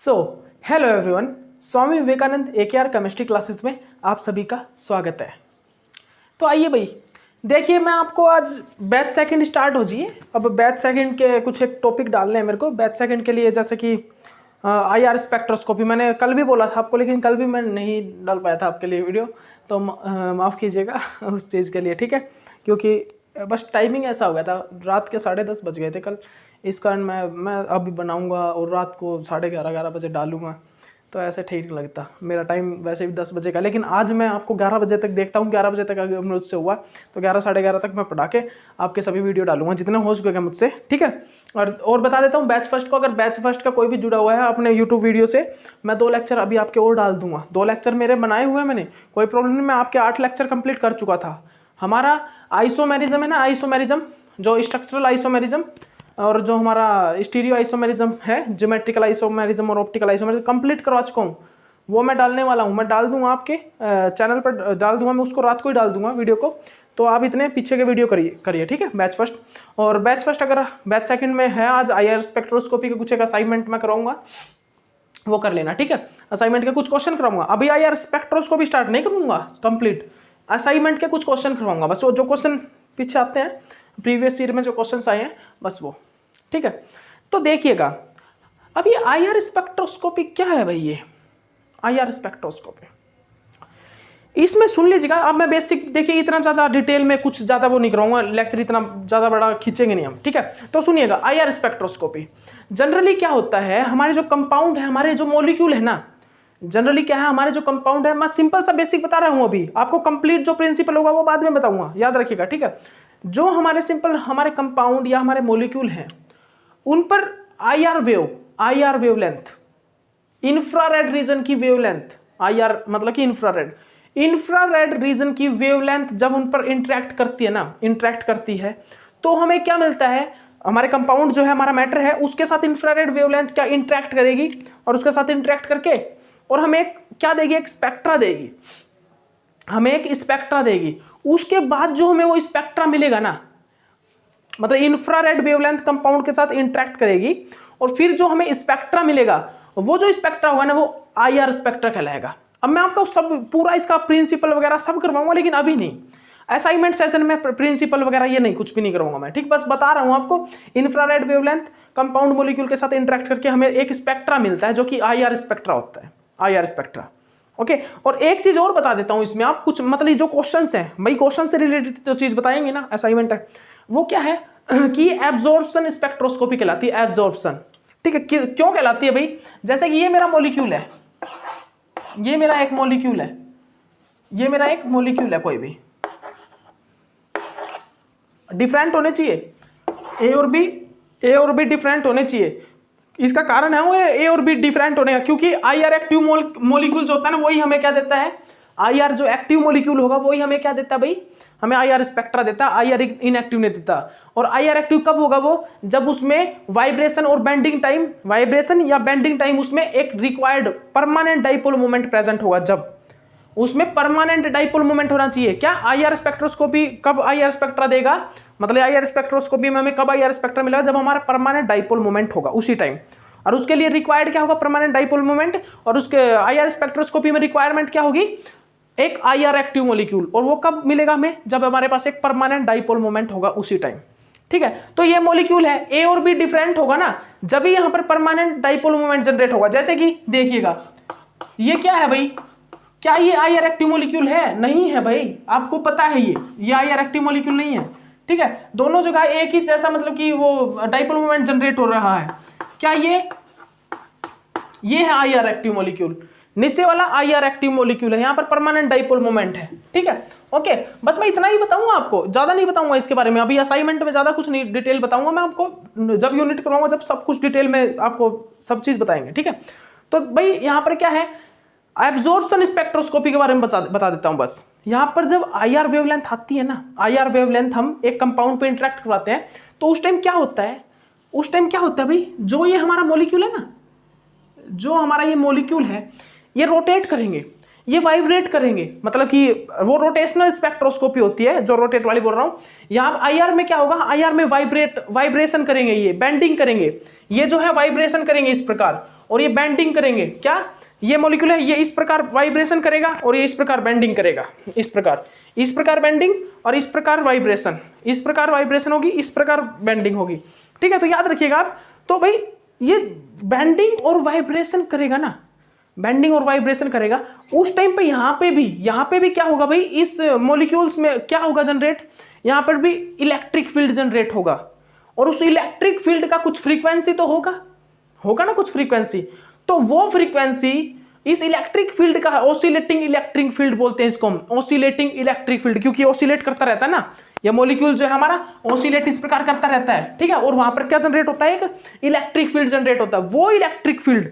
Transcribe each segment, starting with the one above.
So hello everyone, Swami Vivekananda AKR chemistry classes में आप सभी का स्वागत है। तो आइए भाई देखिए, मैं आपको आज बैच सेकंड स्टार्ट हो जाइए। अब बैच सेकंड के कुछ एक टॉपिक डालने हैं मेरे को बैच सेकंड के लिए, जैसे कि IR स्पेक्ट्रोस्कोपी। मैंने कल भी बोला था आपको, लेकिन कल भी मैं नहीं डाल पाया था आपके लिए वीडियो, तो माफ़ कीजिएगा उस चीज़ के लिए, ठीक है। क्योंकि बस टाइमिंग ऐसा हो गया था, रात के 10:30 बज गए थे कल, इस कारण मैं अभी बनाऊंगा और रात को 11:30 बजे डालूंगा, तो ऐसे ठीक नहीं लगता। मेरा टाइम वैसे भी 10 बजे का, लेकिन आज मैं आपको 11 बजे तक देखता हूँ। 11 बजे तक अगर मुझसे हुआ तो 11 साढ़े 11 तक मैं पढ़ा के आपके सभी वीडियो डालूंगा जितने हो सकेगा मुझसे, ठीक है। और बता देता हूँ बैच फर्स्ट को, अगर बैच फर्स्ट का कोई भी जुड़ा हुआ है अपने यूट्यूब वीडियो से, मैं 2 लेक्चर अभी आपके और डाल दूंगा। 2 लेक्चर मेरे बनाए हुए हैं मैंने, कोई प्रॉब्लम नहीं। मैं आपके 8 लेक्चर कंप्लीट कर चुका था। हमारा आइसोमेरिज्म है ना, आइसोमेरिज्म जो स्ट्रक्चरल आइसोमेरिज्म और जो हमारा स्टीरियो आइसोमेरिज्म है, ज्योमेट्रिकल आइसोमेरिज्म और ऑप्टिकल आइसोमेरिज्म कंप्लीट करवा चुका हूँ। वो मैं डालने वाला हूँ, मैं डाल दूंगा आपके चैनल पर, डाल दूंगा मैं उसको, रात को ही डाल दूंगा वीडियो को। तो आप इतने पीछे के वीडियो करिए, ठीक है। बैच फर्स्ट और बैच फर्स्ट, अगर बैच सेकंड में है आज IR स्पेक्ट्रोस्कोपी के कुछ एक असाइनमेंट मैं कराऊंगा, वो कर लेना, ठीक है। असाइनमेंट के कुछ क्वेश्चन कराऊंगा। अभी IR स्पेक्ट्रोस्कोपी स्टार्ट नहीं करूंगा कंप्लीट, असाइनमेंट के कुछ क्वेश्चन करवाऊंगा बस। वो जो क्वेश्चन पीछे आते हैं प्रीवियस ईयर में जो क्वेश्चंस आए हैं बस वो, ठीक है। तो देखिएगा अभी IR स्पेक्ट्रोस्कोपी क्या है भाई, ये IR स्पेक्ट्रोस्कोपी इसमें सुन लीजिएगा। अब मैं बेसिक, देखिए इतना ज़्यादा डिटेल में कुछ ज़्यादा वो नहीं कराऊंगा, लेक्चर इतना ज़्यादा बड़ा खींचेंगे नहीं हम, ठीक है। तो सुनिएगा, IR स्पेक्ट्रोस्कोपी जनरली क्या होता है, हमारे जो कंपाउंड है, हमारे जो मॉलिक्यूल है ना, जनरली क्या है, हमारे जो कंपाउंड है, मैं सिंपल सा बेसिक बता रहा हूँ अभी आपको, कंप्लीट जो प्रिंसिपल होगा वो बाद में बताऊंगा, याद रखिएगा, ठीक है। जो हमारे सिंपल हमारे कंपाउंड या हमारे मॉलिक्यूल हैं, उन पर IR वेवलेंथ, इंफ्रारेड रीजन की वेवलेंथ, IR मतलब कि इंफ्रारेड रीजन की वेवलेंथ जब उन पर इंटरेक्ट करती है तो हमें क्या मिलता है, हमारे कंपाउंड जो है, हमारा मैटर है, उसके साथ इंफ्रारेड वेवलेंथ क्या इंटरेक्ट करेगी, और उसके साथ इंटरेक्ट करके और हमें क्या देगी, एक स्पेक्ट्रा देगी, हमें एक स्पेक्ट्रा देगी। उसके बाद जो हमें वो स्पेक्ट्रा मिलेगा ना, मतलब इंफ्रारेड वेवलेंथ कंपाउंड के साथ इंटरेक्ट करेगी, और फिर जो हमें स्पेक्ट्रा मिलेगा, वो जो स्पेक्ट्रा होगा ना, वो IR स्पेक्ट्रा कहलाएगा। अब मैं आपको सब पूरा इसका प्रिंसिपल वगैरह सब करवाऊंगा, लेकिन अभी नहीं। असाइनमेंट सेशन में प्रिंसिपल वगैरह ये नहीं, कुछ भी नहीं करवाऊंगा मैं, ठीक। बस बता रहा हूं आपको, इंफ्रारेड वेवलेंथ कंपाउंड मॉलिक्यूल के साथ इंटरेक्ट करके हमें एक स्पेक्ट्रा मिलता है, जो कि IR स्पेक्ट्रा होता है, IR स्पेक्ट्रा, ओके। और एक चीज और बता देता हूं इसमें, आप कुछ मतलब जो क्वेश्चंस हैं भाई, क्वेश्चन से रिलेटेड जो चीज बताएंगे ना, असाइनमेंट है, वो क्या है कि एब्जॉर्प्शन स्पेक्ट्रोस्कोपी कहलाती है, एब्जॉर्प्शन, ठीक है। क्यों कहलाती है भाई, जैसे कि ये मेरा मॉलिक्यूल है, ये मेरा एक मॉलिक्यूल है, ये मेरा एक मॉलिक्यूल है, कोई भी डिफरेंट होने चाहिए, ए और बी डिफरेंट होने चाहिए। इसका कारण है वो A और B डिफरेंट होने का, क्योंकि IR एक्टिव मॉलिक्यूल जो होता है ना, वही हमें क्या देता है, IR जो एक्टिव मॉलिक्यूल होगा वही हमें क्या देता है भाई, हमें IR स्पेक्ट्रा देता है, IR इनएक्टिव नहीं देता। और IR एक्टिव कब होगा वो, जब उसमें वाइब्रेशन और बेंडिंग टाइम, वाइब्रेशन या बेंडिंग टाइम, उसमें एक required permanent dipole moment present होगा, जब उसमें परमानेंट डाइपोल मोमेंट होना चाहिए। क्या IR स्पेक्ट्रोस्कोपी कब IR स्पेक्ट्रा देगा, मतलब IR स्पेक्ट्रोस्कोपी में हमें कब IR स्पेक्ट्रा मिलेगा, जब हमारा परमानेंट डाइपोल मोमेंट होगा उसी टाइम। और उसके लिए रिक्वायर्ड क्या होगा, परमानेंट डाइपोल मोमेंट। और उसके IR स्पेक्ट्रोस्कोपी में रिक्वायरमेंट क्या होगी, एक IR एक्टिव मॉलिक्यूल। और वो कब मिलेगा हमें, जब हमारे पास एक परमानेंट डाइपोल मोमेंट होगा उसी टाइम, ठीक है। तो ये मॉलिक्यूल है, A और B डिफरेंट होगा ना, जब भी यहां पर परमानेंट डाइपोल मोमेंट जनरेट होगा। जैसे कि देखिएगा, ये क्या है भाई, क्या ये IR एक्टिव मॉलिक्यूल है, नहीं है भाई, आपको पता है ये IR एक्टिव मॉलिक्यूल नहीं है, ठीक है। दोनों जगह एक ही जैसा, मतलब कि वो डाइपोल मोमेंट जनरेट हो रहा है। क्या ये है IR एक्टिव मॉलिक्यूल, नीचे वाला IR एक्टिव मॉलिक्यूल है, यहां पर परमानेंट डाइपोल मोमेंट है, ठीक है, ओके। बस मैं इतना ही बताऊंगा आपको, ज्यादा नहीं बताऊंगा इसके बारे में। अभी असाइनमेंट में ज्यादा कुछ नहीं डिटेल बताऊंगा मैं आपको, जब यूनिट करवाऊंगा, जब सब कुछ डिटेल में आपको सब चीज बताएंगे, ठीक है। तो भाई यहां पर क्या है, एब्जॉर्प्शन स्पेक्ट्रोस्कोपी के बारे में बता देता हूं बस। यहां पर जब IR वेवलेंथ आती है ना, IR वेवलेंथ हम एक कंपाउंड पे इंटरेक्ट करवाते हैं, तो उस टाइम क्या होता है, भाई, जो ये हमारा मॉलिक्यूल है ना, जो हमारा ये मॉलिक्यूल है, ये रोटेट करेंगे, ये वाइब्रेट करेंगे, मतलब कि वो रोटेशनल स्पेक्ट्रोस्कोपी होती है, जो रोटेट वाली बोल रहा हूं। यहां IR में क्या होगा, IR में वाइब्रेशन करेंगे, ये बेंडिंग करेंगे, ये जो है वाइब्रेशन करेंगे इस प्रकार, और ये बेंडिंग करेंगे। क्या ये मॉलिक्यूल है, ये इस प्रकार वाइब्रेशन करेगा और ये इस प्रकार बेंडिंग करेगा, इस प्रकार बेंडिंग और इस प्रकार वाइब्रेशन, इस प्रकार वाइब्रेशन होगी, इस प्रकार बेंडिंग होगी। ठीक है, तो याद रखिएगा आप। तो भाई ये बेंडिंग और वाइब्रेशन करेगा ना, बेंडिंग और वाइब्रेशन करेगा, उस टाइम पे यहाँ पे भी क्या होगा भाई, इस मॉलिक्यूल्स में क्या होगा जनरेट, यहाँ पर भी इलेक्ट्रिक फील्ड जनरेट होगा। और उस इलेक्ट्रिक फील्ड का कुछ फ्रीक्वेंसी तो होगा ना, कुछ फ्रीक्वेंसी। तो वो फ्रीक्वेंसी इस इलेक्ट्रिक फील्ड का ऑसिलेटिंग इलेक्ट्रिक फील्ड बोलते हैं इसको हम, ऑसिलेटिंग इलेक्ट्रिक फील्ड, क्योंकि ऑसिलेट करता रहता है ना, ये मॉलिक्यूल जो है हमारा ऑसिलेट इस प्रकार करता रहता है। ठीक है, और वहां पर क्या जनरेट होता है, एक इलेक्ट्रिक फील्ड जनरेट होता है। वो इलेक्ट्रिक फील्ड,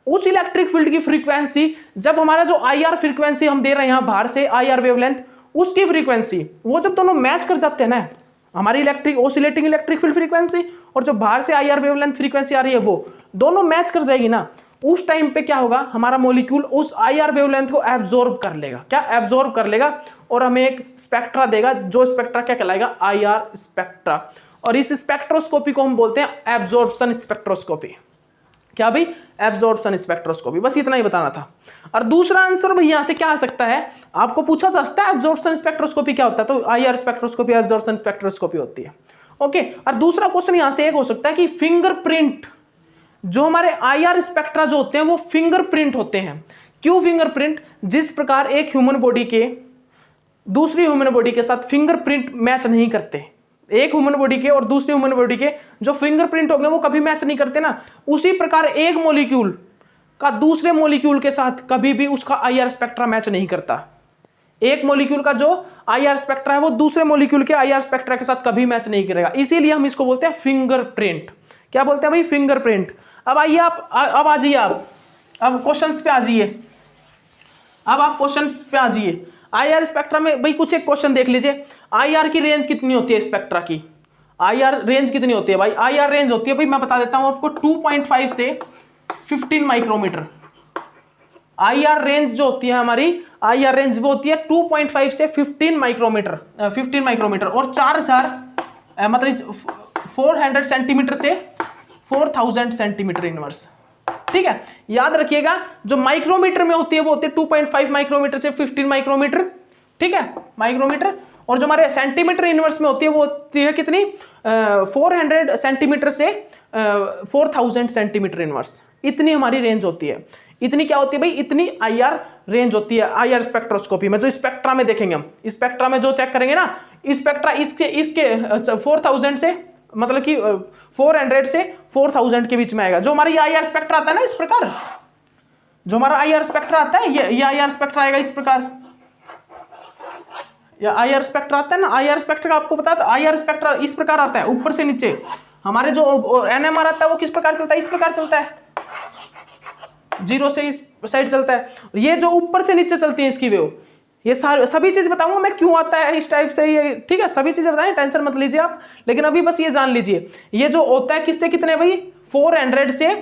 उस इलेक्ट्रिक फील्ड की फ्रीक्वेंसी, जब हमारा जो IR फ्रीक्वेंसी हम दे रहे हैं यहाँ बाहर से, IR वेवलेंथ, उसकी फ्रीक्वेंसी, वो जब दोनों मैच कर जाते हैं ना, हमारी electric oscillating electric field frequency और जो बाहर से IR वेवलेंथ फ्रीक्वेंसी आ रही है, वो दोनों मैच कर जाएगी ना, उस टाइम पे क्या होगा, हमारा मॉलिक्यूल उस IR वेवलेंथ को एब्जॉर्ब कर लेगा। क्या एब्जॉर्ब कर लेगा, और हमें एक स्पेक्ट्रा देगा, जो स्पेक्ट्रा क्या कहलाएगा, IR स्पेक्ट्रा। और इस स्पेक्ट्रोस्कोपी को हम बोलते हैं एब्जॉर्प्शन स्पेक्ट्रोस्कोपी। क्या भाई, एब्जॉर्प्शन स्पेक्ट्रोस्कोपी। बस इतना ही बताना था। और दूसरा आंसर भाई यहां से क्या आ सकता है, आपको पूछा जा सकता है एब्जॉर्प्शन स्पेक्ट्रोस्कोपी क्या होता है, तो IR स्पेक्ट्रोस्कोपी एब्जॉर्प्शन स्पेक्ट्रोस्कोपी होती है। ओके, और दूसरा क्वेश्चन यहां से एक हो सकता है कि फिंगरप्रिंट, जो हमारे IR स्पेक्ट्रा जो होते हैं वो फिंगरप्रिंट होते हैं। क्यों फिंगरप्रिंट, जिस प्रकार एक ह्यूमन बॉडी के दूसरी ह्यूमन बॉडी के साथ फिंगरप्रिंट मैच नहीं करते, एक ह्यूमन बॉडी के और दूसरी ह्यूमन बॉडी के जो फिंगरप्रिंट होंगे वो कभी मैच नहीं करते ना, उसी प्रकार एक मॉलिक्यूल का दूसरे मॉलिक्यूल के साथ कभी भी उसका IR स्पेक्ट्रा मैच नहीं करता। एक मॉलिक्यूल का जो IR स्पेक्ट्रा है वो दूसरे मॉलिक्यूल के IR स्पेक्ट्रा के साथ कभी मैच नहीं करेगा, इसीलिए हम इसको बोलते हैं फिंगरप्रिंट। क्या बोलते हैं भाई, फिंगरप्रिंट। अब आइए आप, अब आ जाइए आप, अब क्वेश्चंस पे आ जाइए, अब आप क्वेश्चन पे आ जाइए। IR स्पेक्ट्रा में भाई कुछ एक क्वेश्चन देख लीजिए, IR की रेंज कितनी होती है स्पेक्ट्रा की, IR रेंज कितनी होती है भाई, IR रेंज होती है भाई, मैं बता देता हूं आपको, 2.5 से 15 माइक्रोमीटर। IR रेंज जो होती है हमारी, IR रेंज वो होती है 2.5 से 15 माइक्रोमीटर और 4000 मतलब 400 सेंटीमीटर से 4000 सेंटीमीटर इनवर्स। ठीक है, याद रखिएगा, जो माइक्रोमीटर में होती है वो होती है 2.5 माइक्रोमीटर से 15 माइक्रोमीटर। ठीक है, माइक्रोमीटर। और जो हमारे सेंटीमीटर इनवर्स में होती है वो होती है कितनी, 400 सेंटीमीटर से 4000 सेंटीमीटर इनवर्स। इतनी हमारी रेंज होती है। इतनी क्या होती है भाई, इतनी IR रेंज होती है IR स्पेक्ट्रोस्कोपी में। जो स्पेक्ट्रा में देखेंगे हम, स्पेक्ट्रा में जो चेक करेंगे ना, स्पेक्ट्रा इसके 4000 से मतलब कि 400 से 4000 के बीच में आएगा। जो हमारी IR स्पेक्ट्रा आता है ना इस प्रकार, जो हमारा IR स्पेक्ट्रा आता है, ये IR स्पेक्ट्रा आएगा इस प्रकार, या IR स्पेक्ट्रा आता है ना, IR स्पेक्ट्रा आपको पता है, IR स्पेक्ट्रा इस प्रकार आता है ऊपर से नीचे। हमारे जो NMR आता है वो किस प्रकार चलता है, इस प्रकार चलता है, 0 से इस साइड चलता है। ये जो ऊपर से नीचे चलती है इसकी वेव, ये सभी चीज बताऊंगा मैं क्यों आता है इस टाइप से, ये ठीक है, सभी चीजें बताएं, टेंशन मत लीजिए आप। लेकिन अभी बस ये जान लीजिए, ये जो होता है किससे कितने भाई, 400 से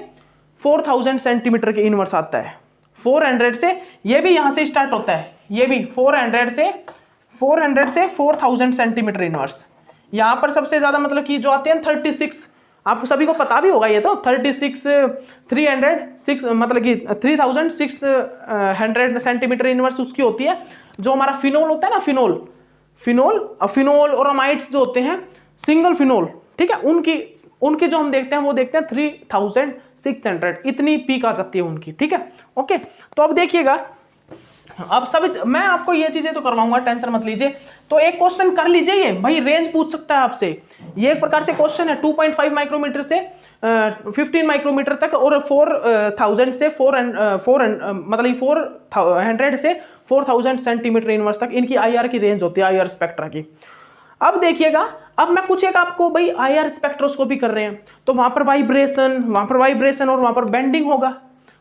4000 सेंटीमीटर के इनवर्स आता है। 400 से, ये भी यहां से स्टार्ट होता है, ये भी 400 से 4000 सेंटीमीटर इनवर्स। यहां पर सबसे ज्यादा मतलब कि जो आते हैं 36, आप सभी को पता भी होगा ये तो, 306 मतलब कि 3600 सेंटीमीटर इनवर्स उसकी होती है। जो हमारा फिनोल होता है ना, फिनोल और अमाइड्स जो होते हैं, सिंगल फिनोल, ठीक है, उनकी जो हम देखते हैं वो देखते हैं 3600, इतनी पीक आ जाती है उनकी। ठीक है, ओके। तो अब देखिएगा, अब सभी मैं आपको ये चीजें तो करवाऊंगा, टेंशन मत लीजिए। तो एक क्वेश्चन कर लीजिए, ये भाई रेंज पूछ सकता है आपसे, ये एक प्रकार से क्वेश्चन है, 2.5 माइक्रोमीटर से 15 माइक्रोमीटर तक और 4000 से 400 से 4000 सेंटीमीटर इनवर्स तक इनकी IR की रेंज होती है, IR स्पेक्ट्रा की। अब देखिएगा, अब मैं कुछ एक आपको भाई IR स्पेक्ट्रोस्कोपी कर रहे हैं, तो वहां पर वाइब्रेशन और वहां पर बेंडिंग होगा,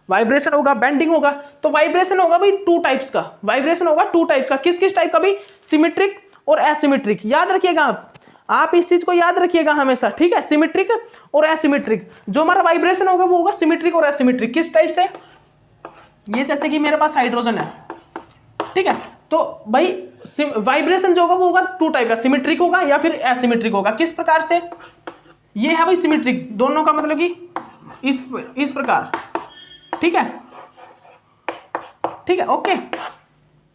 वाइब्रेशन होगा, बेंडिंग होगा। तो वाइब्रेशन होगा भाई 2 टाइप्स का, वाइब्रेशन होगा 2 टाइप्स का। किस किस टाइप का भाई, सिमेट्रिक और एसिमेट्रिक। याद रखिएगा आप इस चीज को याद रखिएगा हमेशा, ठीक है, सिमेट्रिक और एसिमेट्रिक। जो हमारा वाइब्रेशन होगा वो होगा सिमेट्रिक और एसिमेट्रिक। किस टाइप से, ये जैसे कि मेरे पास हाइड्रोजन है, ठीक है, तो भाई वाइब्रेशन जो होगा वो होगा 2 टाइप का, सिमेट्रिक होगा या फिर एसिमेट्रिक होगा। किस प्रकार से, ये है भाई सिमेट्रिक, दोनों का मतलब कि इस प्रकार, ठीक है, ठीक है, ओके।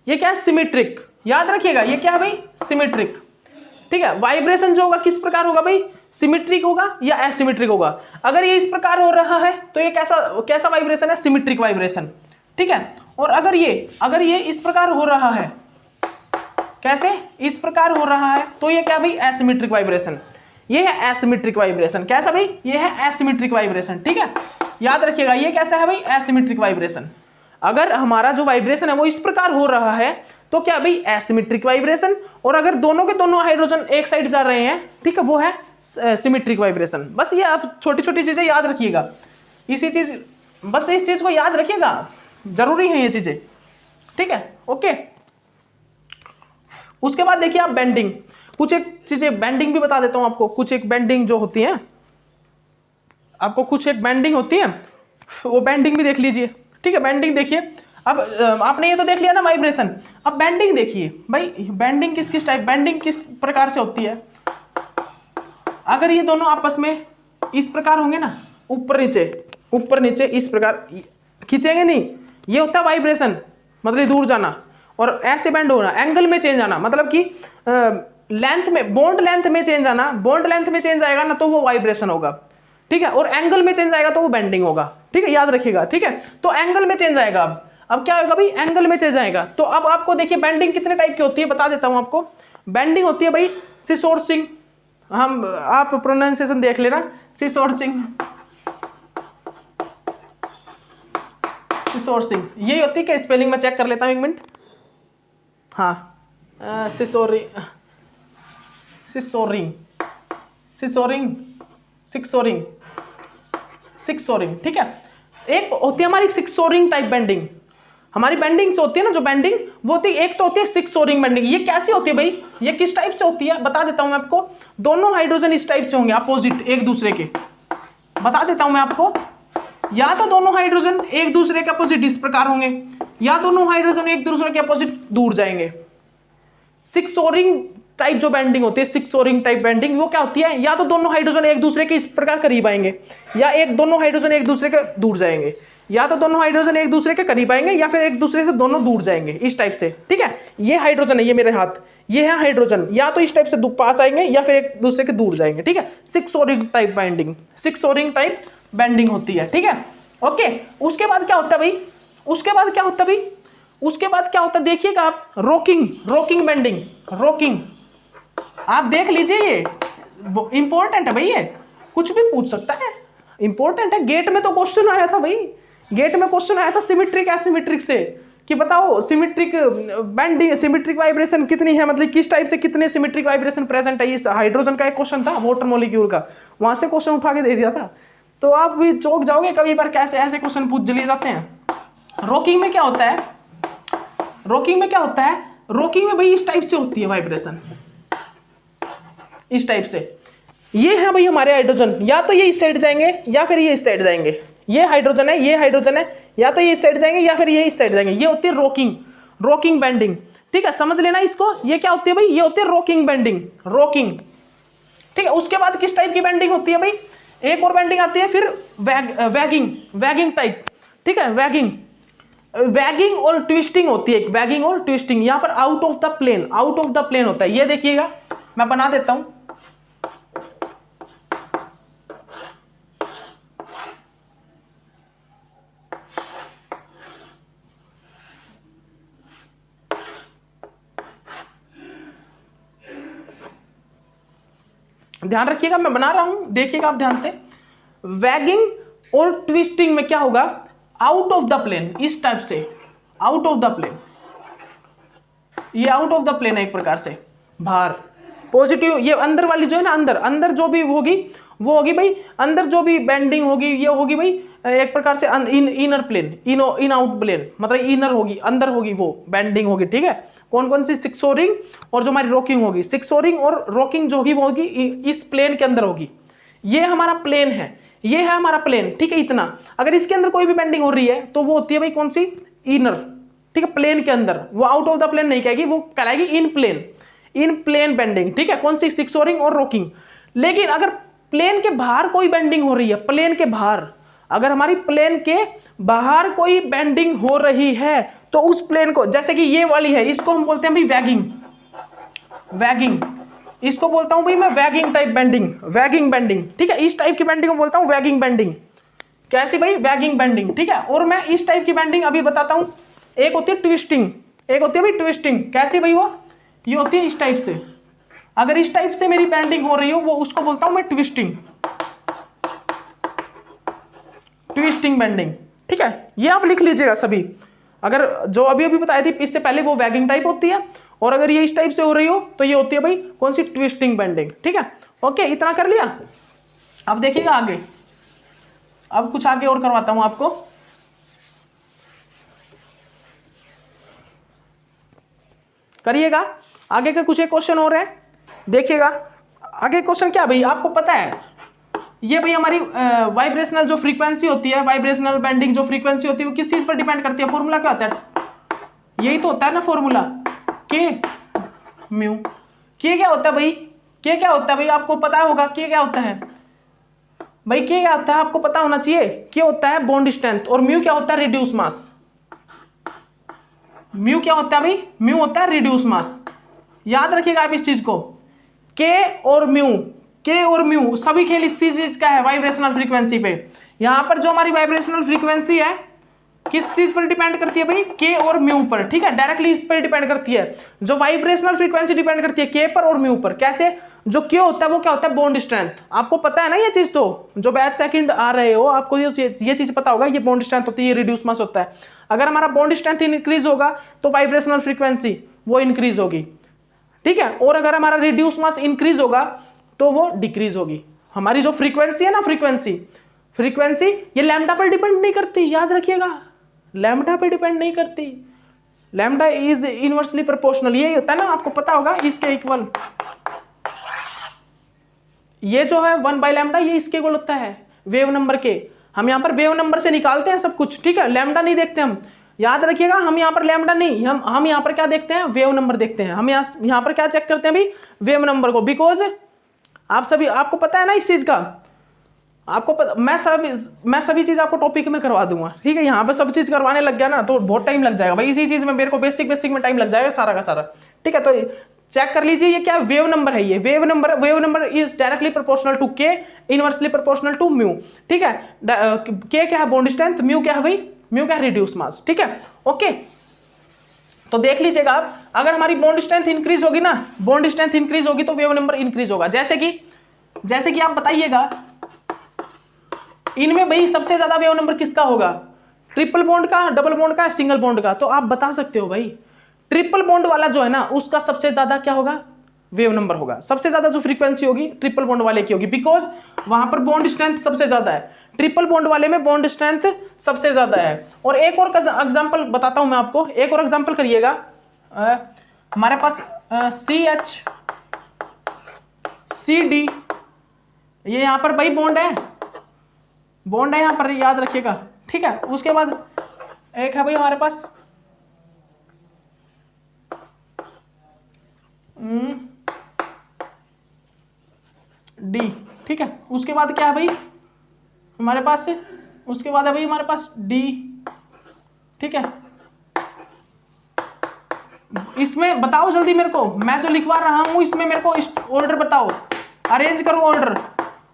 ये क्या है, सिमेट्रिक, याद रखिएगा ये क्या है भाई, सिमेट्रिक, ठीक है। वाइब्रेशन जो होगा किस प्रकार होगा भाई, सिमेट्रिक होगा या एसिमेट्रिक होगा। अगर ये इस प्रकार हो रहा है तो ये कैसा वाइब्रेशन है, सिमेट्रिक वाइब्रेशन, ठीक है। और अगर ये इस प्रकार हो रहा है, कैसे, इस प्रकार हो रहा है, तो ये क्या भाई, एसिमेट्रिक वाइब्रेशन। ये है एसिमेट्रिक वाइब्रेशन, कैसा भाई, ये है एसिमेट्रिक वाइब्रेशन, ठीक है। याद रखिएगा ये कैसा है भाई, एसिमेट्रिक वाइब्रेशन। अगर हमारा जो वाइब्रेशन है वो इस प्रकार हो रहा है तो क्या भाई, एसिमेट्रिक वाइब्रेशन। और अगर दोनों के दोनों हाइड्रोजन एक साइड जा रहे हैं, ठीक है, वो है सिमेट्रिक वाइब्रेशन। बस ये आप छोटी छोटी चीजें याद रखिएगा, बस इस चीज को याद रखिएगा, जरूरी है ये चीजें, ठीक है, ओके। उसके बाद देखिए आप बेंडिंग, कुछ एक चीजें बेंडिंग भी बता देता हूं आपको, कुछ एक बेंडिंग जो होती है, आपको कुछ एक बेंडिंग होती है, वो बेंडिंग भी देख लीजिए, ठीक है। बेंडिंग देखिए, अब आपने ये तो देख लिया ना वाइब्रेशन, अब बेंडिंग देखिए भाई, बेंडिंग किस टाइप, बेंडिंग किस प्रकार से होती है। अगर ये दोनों आपस में इस प्रकार होंगे ना, ऊपर नीचे इस प्रकार खींचेंगे नहीं, ये होता है वाइब्रेशन, मतलब दूर जाना। और ऐसे बेंड होना, एंगल में चेंज आना, मतलब कि लेंथ में, बॉन्ड लेंथ में चेंज आना, बॉन्ड लेंथ में चेंज आएगा ना तो वो वाइब्रेशन होगा, ठीक है। और एंगल में चेंज आएगा तो वो बेंडिंग होगा, ठीक है, याद रखिएगा, ठीक है। तो एंगल में चेंज आएगा, अब क्या होगा भाई, एंगल में चेंज आएगा। तो अब आपको देखिए बेंडिंग कितने टाइप की होती है, बता देता हूं आपको। बेंडिंग होती है भाई सिसोर्सिंग, आप प्रोनाउंसिएशन देख लेना, सिसोर्सिंग, ये होती है क्या, स्पेलिंग में चेक कर लेता हूं, एक मिनट। हाँ, सिक्सोरिंग, ठीक है। एक होती है हमारी सिक्सोरिंग टाइप बेंडिंग, हमारी बेंडिंग जो होती है ना, जो बेंडिंग वो होती है, एक तो होती है सिक्सोरिंग बेंडिंग। ये कैसी होती है भाई, ये किस टाइप से होती है बता देता हूं मैं आपको। दोनों हाइड्रोजन इस टाइप से होंगे, अपोजिट एक दूसरे के, बता देता हूं मैं आपको। या तो दोनों हाइड्रोजन एक दूसरे के अपोजिट इस प्रकार होंगे, या दोनों हाइड्रोजन एक दूसरे के अपोजिट दूर जाएंगे। सिक्सोरिंग टाइप जो बेंडिंग होती है, सिक्सोरिंग टाइप बेंडिंग, वो क्या होती है, या तो दोनों हाइड्रोजन एक दूसरे के इस प्रकार करीब आएंगे, या दोनों हाइड्रोजन एक दूसरे के दूर जाएंगे, या तो दोनों हाइड्रोजन एक दूसरे के करीब आएंगे, या फिर एक दूसरे से दोनों दूर जाएंगे, इस टाइप से, ठीक है। ये हाइड्रोजन है, ये मेरे हाथ, ये है हाइड्रोजन, या तो इस टाइप से पास आएंगे या फिर एक दूसरे के दूर जाएंगे, ठीक है। सिक्सोरिंग टाइप बेंडिंग, सिक्सोरिंग टाइप बेंडिंग होती है, ठीक है, ओके। उसके बाद क्या होता है भाई, उसके बाद क्या होता है देखिएगा आप, रोकिंग बेंडिंग, रोकिंग, आप देख लीजिए, ये इंपॉर्टेंट है भाई, ये कुछ भी पूछ सकता है, इंपॉर्टेंट है। गेट में तो क्वेश्चन आया था भाई, गेट में क्वेश्चन आया था सिमेट्रिक एसिमेट्रिक से, कि बताओ सिमेट्रिक बेंडिंग, सिमेट्रिक वाइब्रेशन कितनी है, मतलब किस टाइप से कितने सिमेट्रिक वाइब्रेशन प्रेजेंट है। इस हाइड्रोजन का एक क्वेश्चन था, वाटर मॉलिक्यूल का, वहां से क्वेश्चन उठा के दे दिया था। तो आप भी चौंक जाओगे कभी बार, कैसे ऐसे क्वेश्चन पूछ लिए जाते हैं। रोकिंग में क्या होता है, रोकिंग में भाई इस टाइप से होती है वाइब्रेशन, इस टाइप से। ये है भाई हमारे हाइड्रोजन, या तो ये इस साइड जाएंगे या फिर ये इस साइड जाएंगे। ये हाइड्रोजन है, या तो ये इस साइड जाएंगे या फिर ये इस साइड जाएंगे। ये होती है रोकिंग बेंडिंग, ठीक है, समझ लेना इसको। ये क्या होती है भाई, ये होती है रोकिंग बेंडिंग, रोकिंग, ठीक है। उसके बाद किस टाइप की बेंडिंग होती है भाई, एक और बेंडिंग आती है फिर वैगिंग टाइप, ठीक है। वैगिंग और ट्विस्टिंग होती है, वैगिंग और ट्विस्टिंग। यहां पर आउट ऑफ द प्लेन होता है। ये देखिएगा, मैं बना देता हूं, ध्यान रखिएगा, मैं बना रहा हूं, देखिएगा आप ध्यान से। वैगिंग और ट्विस्टिंग में क्या होगा, आउट ऑफ द प्लेन, इस टाइप से आउट ऑफ द प्लेन, ये आउट ऑफ द प्लेन है एक प्रकार से, बाहर पॉजिटिव। ये अंदर वाली जो है ना, अंदर जो भी होगी वो होगी भाई, अंदर जो भी बेंडिंग होगी ये होगी भाई एक प्रकार से inner plane, in out plane, मतलब इनर होगी, अंदर होगी वो बेंडिंग होगी, ठीक है। कौन कौन सी, सिक्सोरिंग और जो हमारी रोकिंग होगी, सिक्सोरिंग और रोकिंग जो होगी वो होगी इस प्लेन के अंदर होगी। ये हमारा प्लेन है, ये है हमारा प्लेन, ठीक है। इतना अगर इसके अंदर कोई भी बेंडिंग हो रही है तो वो होती है भाई कौन सी, इनर, ठीक है, प्लेन के अंदर। वो आउट ऑफ द प्लेन नहीं कहेगी, वो कहलाएगी इन प्लेन बेंडिंग, ठीक है। कौन सी, सिक्सोरिंग और रोकिंग। लेकिन अगर प्लेन के बाहर कोई बेंडिंग हो रही है, प्लेन के बाहर अगर हमारी प्लेन के बाहर कोई बेंडिंग हो रही है तो उस प्लेन को, जैसे कि ये वाली है, इसको हम बोलते हैं भाई वैगिंग, वैगिंग, इसको बोलता हूं भाई मैं waging type bending, waging bending, ठीक है। इस टाइप की बेंडिंग को बोलता हूं वैगिंग बेंडिंग। कैसी भाई? वैगिंग बेंडिंग, ठीक है। और मैं इस टाइप की बेंडिंग अभी बताता हूं। एक होती है ट्विस्टिंग, एक होती है भाई ट्विस्टिंग। कैसी भाई वो? ये होती है इस टाइप से। अगर इस टाइप से मेरी बेंडिंग हो रही हो वो उसको बोलता हूं मैं ट्विस्टिंग, ट्विस्टिंग बेंडिंग, ठीक है। ये आप लिख लीजिएगा सभी। अगर जो अभी अभी बताई थी इससे पहले वो वैगिंग टाइप होती है, और अगर ये इस टाइप से हो रही हो तो ये होती है भाई कौन सी? ट्विस्टिंग बेंडिंग, ठीक है। ओके, इतना कर लिया। अब देखिएगा आगे, अब कुछ आगे और करवाता हूं आपको। करिएगा, आगे के कुछ एक क्वेश्चन हो रहे हैं, देखिएगा। आगे क्वेश्चन क्या भाई आपको पता है? ये भाई हमारी वाइब्रेशनल जो फ्रीक्वेंसी होती है, वाइब्रेशनल बेंडिंग जो फ्रीक्वेंसी होती है वो किस चीज पर डिपेंड करती है? फॉर्मूला क्या होता है? यही तो होता है ना फॉर्मूला, के म्यू। के क्या होता है भाई? के क्या होता है भाई? आपको पता होगा के क्या होता है भाई? के क्या होता है आपको पता होना चाहिए। के होता है बॉन्ड स्ट्रेंथ, और म्यू क्या होता है? Reduce mass. म्यू क्या होता है भाई? म्यू होता है रिड्यूस मास। याद रखिएगा आप इस चीज को, के और म्यू, के और म्यू सभी खेल इसी चीज का है, वाइब्रेशनल फ्रीक्वेंसी पे। यहां पर जो हमारी वाइब्रेशनल फ्रीक्वेंसी है किस चीज पर डिपेंड करती है भाई? के और म्यू पर, ठीक है। डायरेक्टली इस पर डिपेंड करती है। जो वाइब्रेशनल फ्रीक्वेंसी डिपेंड करती है के पर और म्यू पर। कैसे? जो के होता है वो क्या होता है? Bond strength. आपको पता है ना ये चीज, तो जो बैच सेकंड आ रहे हो आपको ये चीज पता होगा, ये बॉन्ड स्ट्रेंथ होती है, ये रिड्यूस मास होता है। अगर हमारा बॉन्ड स्ट्रेंथ इंक्रीज होगा तो वाइब्रेशनल फ्रीक्वेंसी वो इंक्रीज होगी, ठीक है। और अगर हमारा रिड्यूस मास इंक्रीज होगा तो वो डिक्रीज होगी। हमारी जो फ्रीक्वेंसी है ना, फ्रीक्वेंसी ये लैम्डा पर डिपेंड नहीं करती, याद रखिएगा। लैम्डा पर डिपेंड नहीं करती, लैम्डा इज इनवर्सली प्रोपोर्शनल। ये होता है ना, आपको पता होगा, इसके इक्वल। ये जो है 1/λ ये इसके इक्वल होता है वेव नंबर के। हम यहाँ पर वेव नंबर से निकालते हैं सब कुछ, ठीक है। लैम्डा नहीं देखते हम, याद रखिएगा। हम यहाँ पर लैम्डा नहीं, हम यहाँ पर क्या देखते हैं? वेव नंबर देखते हैं। हम यहाँ पर क्या चेक करते हैं भाई? वेव नंबर को। बिकॉज आप सभी, आपको पता है ना इस चीज का, आपको पता, मैं सभी चीज आपको टॉपिक में करवा दूंगा, ठीक है। यहाँ पे सब चीज करवाने लग गया ना तो बहुत टाइम लग जाएगा भाई। इसी चीज में मेरे को बेसिक में टाइम लग जाएगा सारा का सारा, ठीक है। तो चेक कर लीजिए, ये क्या वेव नंबर है? ये wave number is directly proportional to K, inversely proportional to mu, ठीक है। के क्या है? Bond strength. म्यू क्या है भाई? म्यू क्या है? रिड्यूस मास, ठीक है। ओके, तो देख लीजिएगा आप, अगर हमारी बॉन्ड स्ट्रेंथ इंक्रीज होगी ना, बॉन्ड स्ट्रेंथ इंक्रीज होगी तो वेव नंबर इंक्रीज होगा। जैसे कि आप बताइएगा इनमें भाई सबसे ज्यादा वेव नंबर किसका होगा? ट्रिपल बॉन्ड का, डबल बॉन्ड का, सिंगल बॉन्ड का? तो आप बता सकते हो भाई ट्रिपल बॉन्ड वाला जो है ना उसका सबसे ज्यादा क्या होगा? वेव नंबर होगा। सबसे ज्यादा जो फ्रीक्वेंसी होगी ट्रिपल बॉन्ड वाले की होगी, बिकॉज वहां पर बॉन्ड स्ट्रेंथ सबसे ज्यादा है। ट्रिपल बॉन्ड वाले में बॉन्ड स्ट्रेंथ सबसे ज्यादा है। और एक और एग्जांपल बताता हूं मैं आपको, एक और एग्जांपल करिएगा। हमारे पास CH CD, ये यहां पर भाई बॉन्ड है यहां पर, याद रखिएगा, ठीक है। उसके बाद एक है भाई हमारे पास D, ठीक है। उसके बाद क्या है भाई हमारे पास? उसके बाद है भाई हमारे पास D, ठीक है। इसमें बताओ जल्दी मेरे को, मैं जो लिखवा रहा हूं इसमें मेरे को ऑर्डर बताओ, अरेंज करो,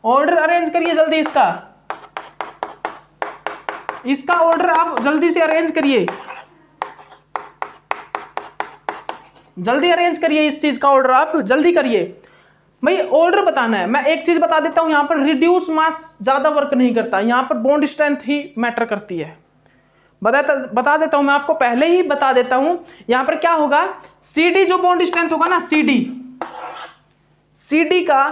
ऑर्डर अरेंज करिए जल्दी। इसका ऑर्डर आप जल्दी से अरेंज करिए, जल्दी अरेंज करिए इस चीज का ऑर्डर, आप जल्दी करिए भाई, ऑर्डर बताना है। मैं एक चीज बता देता हूं, यहां पर रिड्यूस मास ज्यादा वर्क नहीं करता, यहां पर बॉन्ड स्ट्रेंथ ही मैटर करती है। बता देता हूं मैं आपको, पहले ही बता देता हूं। यहां पर क्या होगा? CD जो बॉन्ड स्ट्रेंथ होगा ना, CD का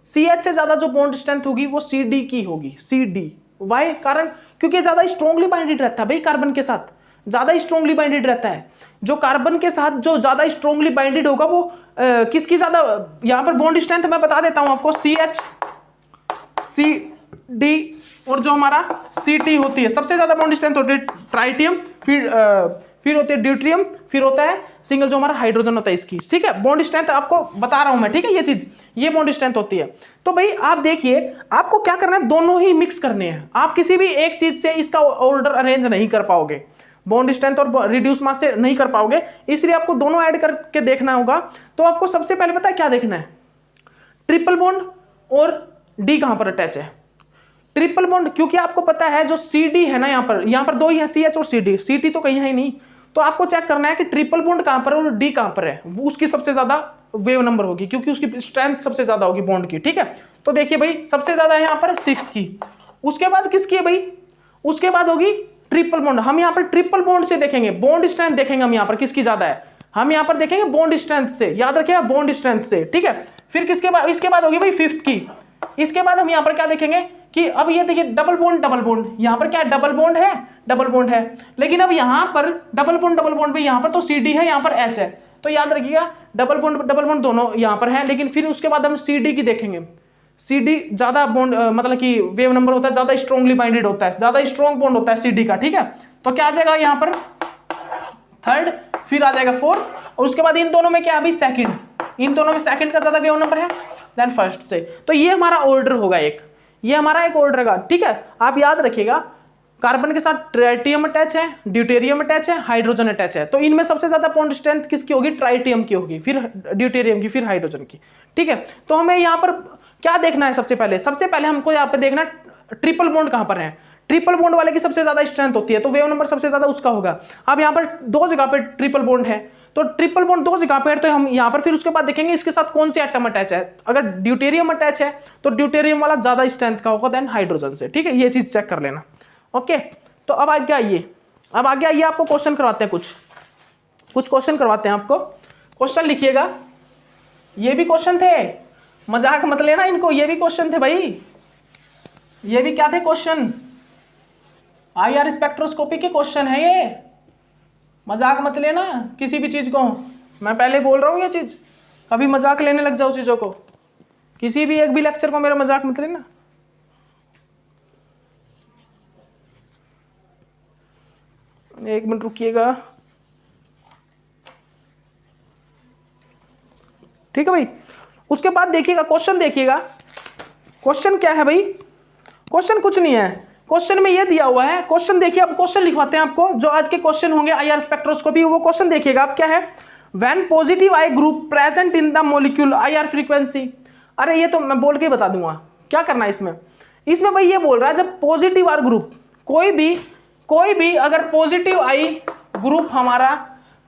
CH से ज्यादा जो बॉन्ड स्ट्रेंथ होगी वो CD की होगी। CD why? कारण क्योंकि ज्यादा स्ट्रॉन्गली बाइंडेड रहता है भाई, कार्बन के साथ ज्यादा स्ट्रॉन्गली बाइंडेड रहता है। जो कार्बन के साथ जो ज्यादा स्ट्रॉन्गली बाइंडेड होगा वो किसकी ज्यादा? यहां पर बॉन्ड स्ट्रेंथ मैं बता देता हूं आपको, CH CD और जो हमारा CT होती है, सबसे ज्यादा बॉन्ड स्ट्रेंथ होती है ट्राइटियम, फिर होती है ड्यूट्रियम, फिर होता है सिंगल जो हमारा हाइड्रोजन होता है इसकी, ठीक है। बॉन्ड स्ट्रेंथ आपको बता रहा हूं मैं, ठीक है, ये चीज, ये बॉन्ड स्ट्रेंथ होती है। तो भाई आप देखिए, आपको क्या करना है, दोनों ही मिक्स करने हैं। आप किसी भी एक चीज से इसका ऑर्डर अरेंज नहीं कर पाओगे, बॉन्ड स्ट्रेंथ और रिड्यूस मास से नहीं कर पाओगे, इसलिए आपको दोनों ऐड करके देखना होगा। तो आपको सबसे पहले पता है क्या देखना है, ट्रिपल बॉन्ड और डी कहां पर अटैच है। ट्रिपल बॉन्ड, क्योंकि आपको पता है जो सी डी है ना, यहाँ पर दो ही है, सी एच और सी डी, सी टी तो कहीं है ही नहीं। तो आपको चेक करना है कि ट्रिपल बॉन्ड कहां पर है और डी कहां पर है, उसकी सबसे ज्यादा वेव नंबर होगी, क्योंकि उसकी स्ट्रेंथ सबसे ज्यादा होगी बॉन्ड की, ठीक है। तो देखिए भाई, सबसे ज्यादा है यहाँ पर 6 की, उसके बाद किसकी है भाई, उसके बाद होगी ट्रिपल बॉन्ड। हम यहाँ पर ट्रिपल बॉन्ड से देखेंगे, बॉन्ड स्ट्रेंथ देखेंगे हम यहाँ पर किसकी ज्यादा है, हम यहाँ पर देखेंगे बॉन्ड स्ट्रेंथ से, याद रखिएगा बॉन्ड स्ट्रेंथ से, ठीक है। फिर किसके बाद, इसके बाद होगी भाई 5th की। इसके बाद हम यहाँ पर क्या देखेंगे कि अब ये देखिए डबल बॉन्ड, यहाँ पर क्या है, डबल बॉन्ड है, लेकिन अब यहाँ पर डबल बॉन्ड भी, यहाँ पर तो सी डी है, यहाँ पर एच है। तो याद रखिएगा डबल बॉन्ड दोनों यहाँ पर है, लेकिन फिर उसके बाद हम सी डी की देखेंगे। सी डी ज्यादा बॉन्ड मतलब कि वेव नंबर होता है, ज्यादा स्ट्रॉन्गली बाइंडेड होता है, ज्यादा स्ट्रॉन्ग बॉन्ड होता है सी डी का, ठीक है। तो क्या आ जाएगा यहाँ पर 3rd, फिर आ जाएगा 4th, और उसके बाद इन दोनों में क्या है भाई 2nd, इन दोनों में 2nd का ज्यादा वेव नंबर है देन 1st से। तो ये हमारा ऑर्डर होगा, ये हमारा एक ऑर्डर होगा, ठीक है। आप याद रखिएगा, कार्बन के साथ ट्राइटियम अटैच है, ड्यूटेरियम अटैच है, हाइड्रोजन अटैच है। तो इनमें सबसे ज्यादा बॉन्ड स्ट्रेंथ किसकी होगी, ट्राइटियम की होगी, फिर ड्यूटेरियम की, फिर हाइड्रोजन की, ठीक है। तो हमें यहाँ पर क्या देखना है, सबसे पहले हमको यहाँ पे देखना ट्रिपल बॉन्ड कहां पर है। ट्रिपल बॉन्ड वाले की सबसे ज्यादा स्ट्रेंथ होती है, तो वेव नंबर सबसे ज्यादा उसका होगा। अब यहाँ पर 2 जगह पे ट्रिपल बॉन्ड है, तो ट्रिपल बॉन्ड 2 जगह पे है, तो हम यहाँ पर फिर उसके बाद देखेंगे इसके साथ कौन से एटम अटैच है। अगर ड्यूटेरियम अटैच है तो ड्यूटेरियम वाला ज्यादा स्ट्रेंथ का होगा देन हाइड्रोजन से, ठीक है। ये चीज चेक कर लेना, ओके। तो अब आगे आइए, आपको क्वेश्चन करवाते हैं, कुछ क्वेश्चन करवाते हैं आपको। क्वेश्चन लिखिएगा, ये भी क्वेश्चन थे, मजाक मत लेना इनको, ये भी क्वेश्चन थे भाई, ये भी क्या थे क्वेश्चन, IR स्पेक्ट्रोस्कोपी के क्वेश्चन है ये, मजाक मत लेना किसी भी चीज को, मैं पहले बोल रहा हूं ये चीज, कभी मजाक लेने लग जाओ चीजों को, किसी भी एक भी लेक्चर को मेरा मजाक मत लेना। एक मिनट रुकिएगा, ठीक है भाई। उसके बाद देखिएगा क्वेश्चन, क्वेश्चन क्या है भाई, क्वेश्चन कुछ नहीं है, क्वेश्चन में ये दिया हुआ है। क्वेश्चन देखिए, अब क्वेश्चन लिखवाते हैं आपको, जो आज के क्वेश्चन होंगे IR स्पेक्ट्रोस्कोपी, वो क्वेश्चन देखिएगा आप, क्या है, when positive I group present in the molecule IR frequency. अरे ये तो मैं बोल के बता दूंगा क्या करना है इसमें भाई ये बोल रहा है, जब पॉजिटिव आर ग्रुप, कोई भी अगर पॉजिटिव आई ग्रुप हमारा,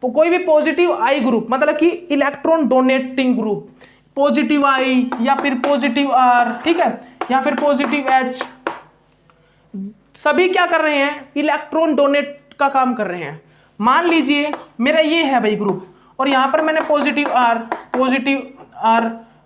कोई भी पॉजिटिव आई ग्रुप मतलब कि इलेक्ट्रॉन डोनेटिंग ग्रुप, पॉजिटिव आई या फिर पॉजिटिव आर, ठीक है, या फिर पॉजिटिव एच, सभी क्या कर रहे हैं, इलेक्ट्रॉन डोनेट का काम कर रहे हैं। मान लीजिए मेरा ये है भाई ग्रुप, और यहां पर मैंने पॉजिटिव आर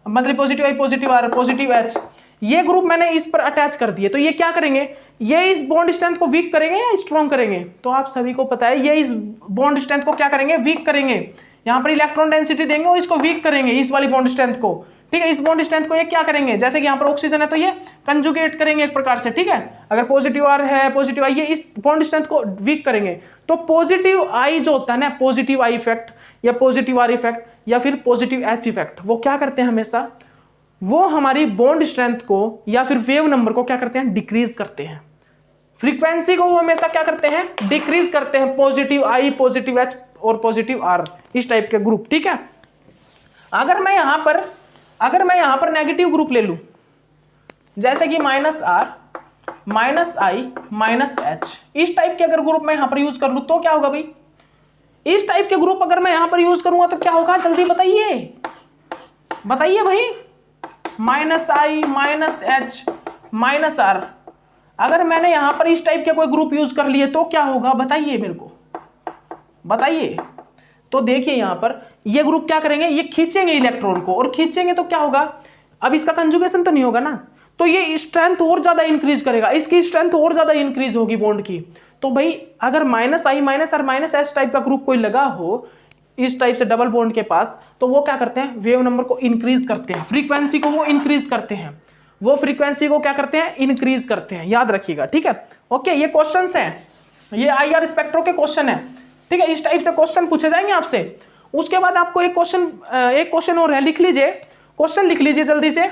मतलब positive I, positive R, positive H, ये ग्रुप मैंने इस पर अटैच कर दिए। तो ये क्या करेंगे, ये इस बॉन्ड स्ट्रेंथ को वीक करेंगे या स्ट्रॉन्ग करेंगे। तो आप सभी को पता है ये इस बॉन्ड स्ट्रेंथ को क्या करेंगे, वीक करेंगे। यहाँ पर इलेक्ट्रॉन डेंसिटी देंगे और इसको वीक करेंगे, इस वाली बॉन्ड स्ट्रेंथ को, ठीक है। इस बॉन्ड स्ट्रेंथ को ये क्या करेंगे, जैसे कि यहाँ पर ऑक्सीजन है तो ये कंजुगेट करेंगे एक प्रकार से, ठीक है। अगर पॉजिटिव आर है, पॉजिटिव आई, ये इस बॉन्ड स्ट्रेंथ को वीक करेंगे। तो पॉजिटिव आई जो होता है ना, पॉजिटिव आई इफेक्ट या पॉजिटिव आर इफेक्ट या फिर पॉजिटिव एच इफेक्ट, वो क्या करते हैं हमेशा, वो हमारी बॉन्ड स्ट्रेंथ को या फिर वेव नंबर को क्या करते हैं, डिक्रीज करते हैं। फ्रीक्वेंसी को वो हमेशा क्या करते हैं, डिक्रीज करते हैं। पॉजिटिव आई, पॉजिटिव एच और पॉजिटिव आर, इस टाइप के ग्रुप, ठीक है। अगर मैं यहां पर नेगेटिव ग्रुप ले लूं, जैसे कि -R, -I, -H, इस टाइप के अगर ग्रुप मैं यहां पर यूज कर लूं तो क्या होगा भाई, इस टाइप के ग्रुप अगर मैं यहां पर यूज करूंगा तो क्या होगा, जल्दी बताइए भाई। -I, -H, -R, अगर मैंने यहां पर इस टाइप के कोई ग्रुप यूज कर लिए तो क्या होगा, बताइए मेरे को, बताइए। तो देखिए यहां पर ये ग्रुप क्या करेंगे, ये खींचेंगे इलेक्ट्रॉन को, और खींचेंगे तो क्या होगा, अब इसका कंजुगेशन तो नहीं होगा ना, तो ये स्ट्रेंथ और ज्यादा इंक्रीज करेगा, इसकी स्ट्रेंथ और ज्यादा इंक्रीज होगी बॉन्ड की। तो भाई अगर -I, -R, -H टाइप का ग्रुप कोई लगा हो इस टाइप से डबल बॉन्ड के पास, तो वो क्या करते हैं, वेव नंबर को इंक्रीज करते हैं, फ्रीक्वेंसी को वो इंक्रीज करते हैं, वो फ्रीक्वेंसी को क्या करते हैं, इंक्रीज करते हैं, याद रखिएगा, ठीक है। ओके, ये क्वेश्चंस हैं, ये IR स्पेक्ट्रो के क्वेश्चन है, ठीक है। इस टाइप से क्वेश्चन पूछे जाएंगे आपसे। उसके बाद आपको एक क्वेश्चन और है, लिख लीजिए, क्वेश्चन लिख लीजिए जल्दी से,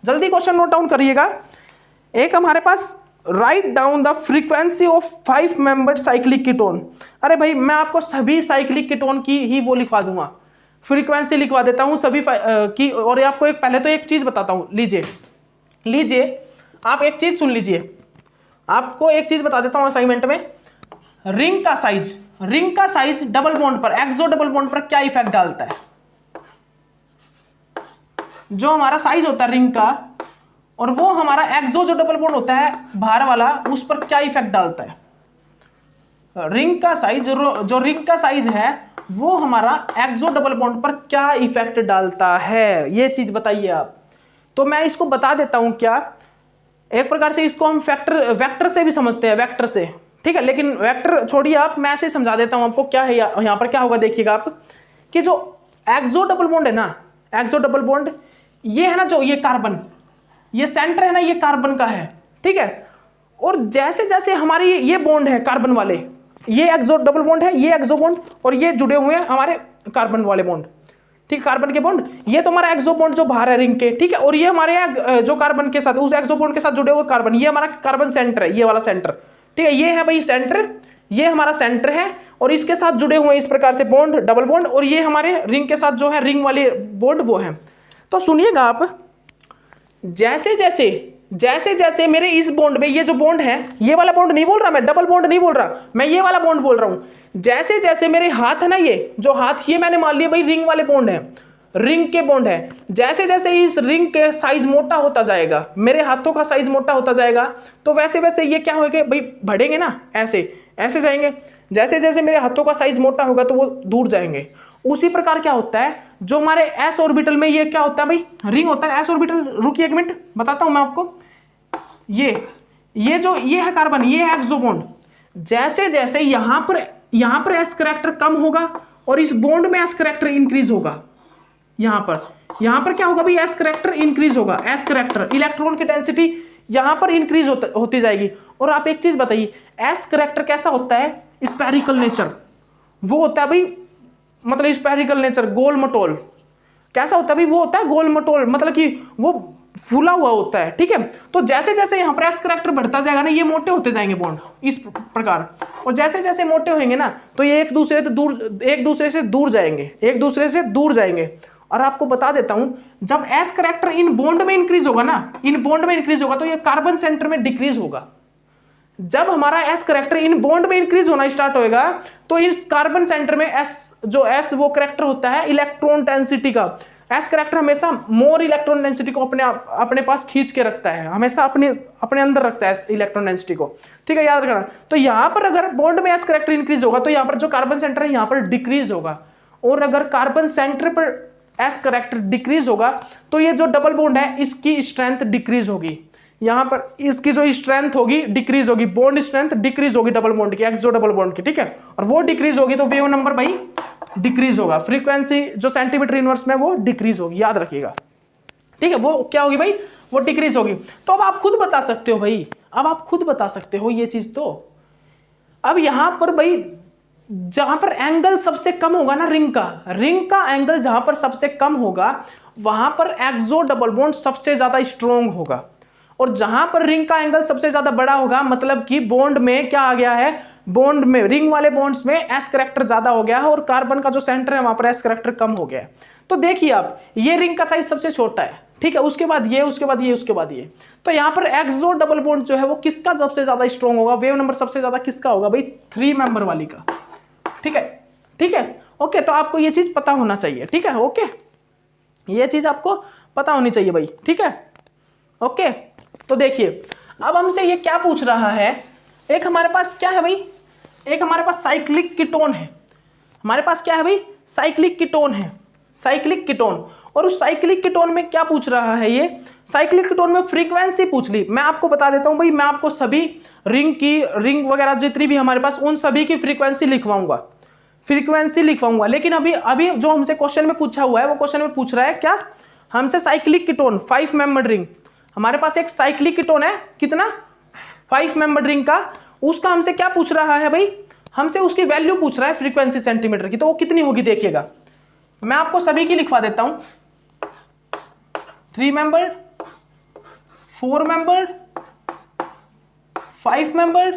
जल्दी क्वेश्चन नोट डाउन करिएगा। एक हमारे पास write down the frequency of 5 membered cyclic ketone. अरे भाई मैं आपको सभी साइक्लिक कीटोन की ही वो लिखवा दूंगा, फ्रीक्वेंसी लिखवा देता हूं सभी की। और आपको एक पहले तो एक चीज बताता हूं, लीजिए आप एक चीज सुन लीजिए, आपको एक चीज बता देता हूं असाइनमेंट में। रिंग का साइज डबल बॉन्ड पर, एक्सो डबल बॉन्ड पर क्या इफेक्ट डालता है? जो हमारा साइज होता है रिंग का, और वो हमारा एक्सो जो डबल बॉन्ड होता है बाहर वाला, उस पर क्या इफेक्ट डालता है? रिंग का साइज, जो रिंग का साइज है वो हमारा एक्सो डबल बॉन्ड पर क्या इफेक्ट डालता है, ये चीज बताइए आप। तो मैं इसको बता देता हूं क्या, एक प्रकार से इसको हम वेक्टर से भी समझते हैं, वेक्टर से, ठीक है। लेकिन वेक्टर छोड़िए आप, मैं ऐसे समझा देता हूं आपको क्या है। यहां पर क्या होगा देखिएगा आप, कि जो एक्सो डबल बॉन्ड है ना, एक्सो डबल बॉन्ड ये है ना, जो ये कार्बन, ये सेंटर है ना, ये कार्बन का है, ठीक है। और जैसे जैसे हमारी ये बॉन्ड है कार्बन वाले, ये एक्सो डबल बॉन्ड है, ये एक्सो बॉन्ड, और ये जुड़े हुए हैं हमारे कार्बन वाले बॉन्ड, ठीक, कार्बन के बॉन्ड, ये तो हमारा एक्सो बॉन्ड जो बाहर है रिंग के, ठीक है। और ये हमारे जो कार्बन के साथ, उस एक्सो बॉन्ड के साथ जुड़े हुए कार्बन, ये हमारा कार्बन सेंटर है, ये वाला सेंटर, ठीक है। ये है भाई सेंटर, ये हमारा सेंटर है, और इसके साथ जुड़े हुए इस प्रकार से बॉन्ड, डबल बॉन्ड, और ये हमारे रिंग के साथ जो है रिंग वाले बॉन्ड वो है। तो सुनिएगा आप, जैसे जैसे मेरे इस बॉन्ड में, ये जो बॉन्ड है, ये वाला बॉन्ड नहीं बोल रहा मैं, डबल बॉन्ड नहीं बोल रहा मैं, ये वाला बॉन्ड बोल रहा हूं। जैसे जैसे मेरे हाथ है ना, ये जो हाथ, ये मैंने मान लिया भाई रिंग वाले बॉन्ड है, रिंग के बॉन्ड है, जैसे जैसे इस रिंग के साइज मोटा होता जाएगा, मेरे हाथों का साइज मोटा होता जाएगा, तो वैसे वैसे ये क्या होगा भाई, बढ़ेंगे ना, ऐसे ऐसे जाएंगे। जैसे जैसे मेरे हाथों का साइज मोटा होगा तो वो दूर जाएंगे। उसी प्रकार क्या होता है, जो हमारे एस ऑर्बिटल में ये क्या होता है भाई, रिंग होता है, एस ऑर्बिटल। रुकिए एक मिनट बताता हूं मैं आपको। ये है कार्बन, ये है एक्सो बॉन्ड। जैसे जैसे यहां पर एस करैक्टर कम होगा और इस बॉन्ड में एस करैक्टर इंक्रीज होगा, यहां पर क्या होगा भाई, एस करैक्टर इंक्रीज होगा, एस करैक्टर, इलेक्ट्रॉन की डेंसिटी यहां पर इंक्रीज होती जाएगी। और आप एक चीज बताइए, एस करैक्टर कैसा होता है, स्पेरिकल नेचर, वो होता है भाई, मतलब स्पेरिकल नेचर, गोल मटोल। कैसा होता है भाई, वो होता है गोल मटोल, मतलब कि वो फूला हुआ होता है, ठीक है। तो जैसे जैसे यहाँ पर एस करैक्टर बढ़ता जाएगा ना, ये मोटे होते जाएंगे बॉन्ड इस प्रकार, और जैसे जैसे मोटे होंगे ना, तो ये एक दूसरे से दूर जाएंगे। और आपको बता देता हूं, जब एस करैक्टर इन बॉन्ड में इंक्रीज होगा ना, तो ये कार्बन सेंटर में डिक्रीज होगा। जब हमारा एस करैक्टर इन बॉन्ड में इंक्रीज होना स्टार्ट होएगा, तो इस कार्बन सेंटर में एस वो करैक्टर होता है इलेक्ट्रॉन डेंसिटी का। एस करैक्टर हमेशा मोर इलेक्ट्रॉन डेंसिटी को अपने पास खींच के रखता है, हमेशा अपने अंदर रखता है इलेक्ट्रॉन डेंसिटी को, ठीक है, याद रखना। तो यहाँ पर अगर बॉन्ड में एस करैक्टर इंक्रीज होगा, तो यहाँ पर जो कार्बन सेंटर है यहाँ पर डिक्रीज होगा। और अगर कार्बन सेंटर पर एस करैक्टर डिक्रीज होगा, तो ये जो डबल बॉन्ड है इसकी स्ट्रेंथ डिक्रीज होगी, यहां पर इसकी जो स्ट्रेंथ होगी डिक्रीज होगी, बॉन्ड स्ट्रेंथ डिक्रीज होगी डबल बॉन्ड की, एक्सो डबल बॉन्ड की, ठीक है। और वो डिक्रीज होगी तो वेव नंबर भाई डिक्रीज होगा, फ्रीक्वेंसी जो सेंटीमीटर इनवर्स में वो डिक्रीज होगी, याद रखिएगा, ठीक है। वो क्या होगी भाई, वो डिक्रीज होगी। तो अब आप खुद बता सकते हो भाई, अब आप खुद बता सकते हो ये चीज। तो अब यहां पर भाई जहां पर एंगल सबसे कम होगा ना, रिंग का एंगल जहां पर सबसे कम होगा, वहां पर एक्सो डबल बॉन्ड सबसे ज्यादा स्ट्रॉन्ग होगा। और जहां पर रिंग का एंगल सबसे ज्यादा बड़ा होगा, मतलब कि बॉन्ड में क्या आ गया है, बॉन्ड में, रिंग वाले बॉन्ड्स में एस करैक्टर ज्यादा हो गया है, और कार्बन का जो सेंटर है वहां पर एस करैक्टर कम हो गया है। तो देखिए आप, ये रिंग का साइज सबसे छोटा है, ठीक है, उसके बाद ये, उसके बाद ये, उसके बाद ये। तो यहाँ पर एक्सो डबल बॉन्ड जो है वो किसका सबसे ज्यादा स्ट्रॉन्ग होगा, वेव नंबर सबसे ज्यादा किसका होगा भाई, 3 मेंबर वाली का, ठीक है, ठीक है, ओके। तो आपको ये चीज पता होना चाहिए, ठीक है, ओके, ये चीज आपको पता होनी चाहिए भाई, ठीक है, ओके। तो देखिए अब हमसे ये क्या पूछ रहा है, एक हमारे पास क्या है भाई, एक हमारे पास साइक्लिक कीटोन है, हमारे पास क्या है भाई, साइक्लिक कीटोन है, साइक्लिक कीटोन। और उस साइक्लिक कीटोन में क्या पूछ रहा है, ये साइक्लिक कीटोन में फ्रीक्वेंसी पूछ ली। मैं आपको बता देता हूं भाई, मैं आपको सभी रिंग वगैरह जितनी भी हमारे पास, उन सभी की फ्रीक्वेंसी लिखवाऊंगा। लेकिन अभी जो हमसे क्वेश्चन में पूछा हुआ है, वो क्वेश्चन में पूछ रहा है क्या, हमसे साइक्लिक कीटोन 5 मेंबर्ड रिंग, हमारे पास एक साइक्लिक कीटोन है, कितना, 5 मेंबर्ड रिंग का, उसका हमसे क्या पूछ रहा है भाई, हमसे उसकी वैल्यू पूछ रहा है फ्रीक्वेंसी सेंटीमीटर की, तो वो कितनी होगी देखिएगा। मैं आपको सभी की लिखवा देता हूं, 3 मेंबर्ड, 4 मेंबर्ड, 5 मेंबर्ड,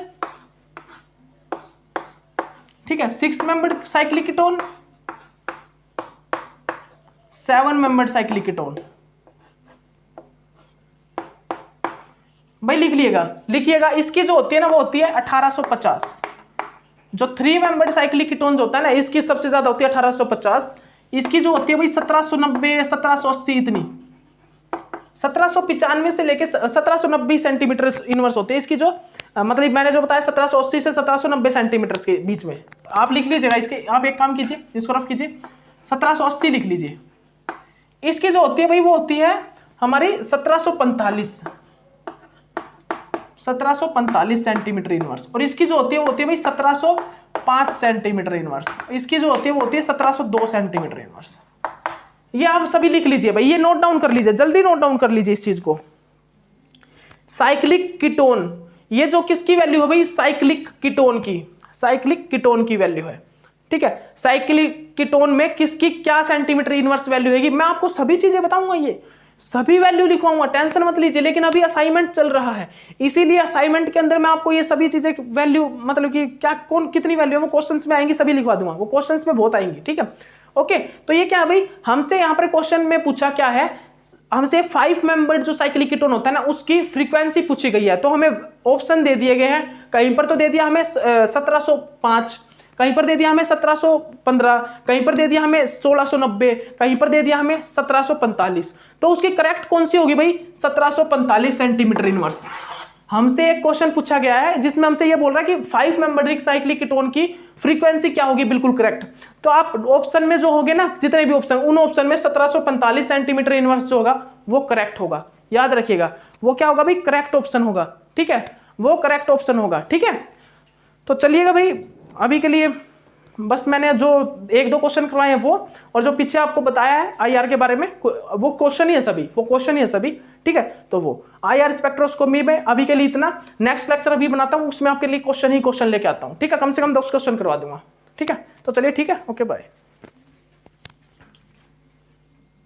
ठीक है, 6 membered cyclic ketone, 7 membered cyclic ketone. भाई लिखिएगा। इसकी जो होती है ना वो होती है 1850। जो 3 मेंबर्ड साइक्लिक कीटोन जो होता है ना, इसकी सबसे ज्यादा होती है 1850। इसकी जो होती है भाई 1790, 1780 इतनी, 1795 से लेके 1790 सेंटीमीटर इनवर्स होते हैं इसकी जो, मतलब मैंने जो बताया 1780 से 1790 सेंटीमीटर के बीच में। आप लिख लीजिएगा इसके, आप एक काम कीजिए, इसको रफ कीजिए, 1780 लिख लीजिए। इसकी जो होती है भाई वो होती है हमारी 1745 सेंटीमीटर इनवर्स, और इसकी जो होती है वो होती है भाई 1705 सेंटीमीटर इनवर्स। इसकी जो होती है वो होती है 1702 सेंटीमीटर इनवर्स। ये आप सभी लिख लीजिए भाई, ये नोट डाउन कर लीजिए, जल्दी नोट डाउन कर लीजिए इस चीज को। साइक्लिक कीटोन, ये जो किसकी वैल्यू है भाई, साइक्लिक कीटोन की वैल्यू है, ठीक है। साइक्लिक कीटोन में किसकी क्या सेंटीमीटर इनवर्स वैल्यू होगी, मैं आपको सभी चीजें बताऊंगा, ये सभी वैल्यू लिखवाऊंगा, टेंशन मत लीजिए। लेकिन अभी असाइनमेंट चल रहा है, इसीलिए असाइनमेंट के अंदर मैं आपको ये सभी चीजें वैल्यू, मतलब कि क्या कौन कितनी वैल्यू है वो क्वेश्चंस में आएंगी, सभी लिखवा दूंगा, वो क्वेश्चंस में बहुत आएंगी, ठीक है। ओके, तो ये क्या है भाई, हमसे यहाँ पर क्वेश्चन में पूछा क्या है, हमसे 5 मेंबर्ड जो साइक्लिक कीटोन होता है ना उसकी फ्रीक्वेंसी पूछी गई है। तो हमें ऑप्शन दे दिए गए हैं, कहीं पर तो दे दिया हमें 1705, कहीं पर दे दिया हमें 1715, कहीं पर दे दिया हमें 1690, कहीं पर दे दिया हमें 1745। तो उसकी करेक्ट कौन सी होगी भाई, 1745 सेंटीमीटर इनवर्स। हमसे एक क्वेश्चन पूछा गया है जिसमें हमसे ये बोल रहा है कि 5 मेंबर्ड साइक्लिक कीटोन की फ्रीक्वेंसी क्या होगी, बिल्कुल करेक्ट। तो आप ऑप्शन में जो होगे ना, जितने भी ऑप्शन, उन ऑप्शन में 1745 सेंटीमीटर इनवर्स जो होगा वो करेक्ट होगा, याद रखिएगा। वो क्या होगा भाई, करेक्ट ऑप्शन होगा, ठीक है, वो करेक्ट ऑप्शन होगा, ठीक है। तो चलिएगा भाई, अभी के लिए बस मैंने जो 1-2 क्वेश्चन करवाए हैं वो, और जो पीछे आपको बताया है आईआर के बारे में, वो क्वेश्चन ही है सभी, ठीक है। तो वो आईआर स्पेक्ट्रोस्कोपी में अभी के लिए इतना। नेक्स्ट लेक्चर अभी बनाता हूँ, उसमें आपके लिए क्वेश्चन लेके आता हूँ, ठीक है। कम से कम 10 क्वेश्चन करवा दूंगा, ठीक है। तो चलिए, ठीक है, ओके बाय।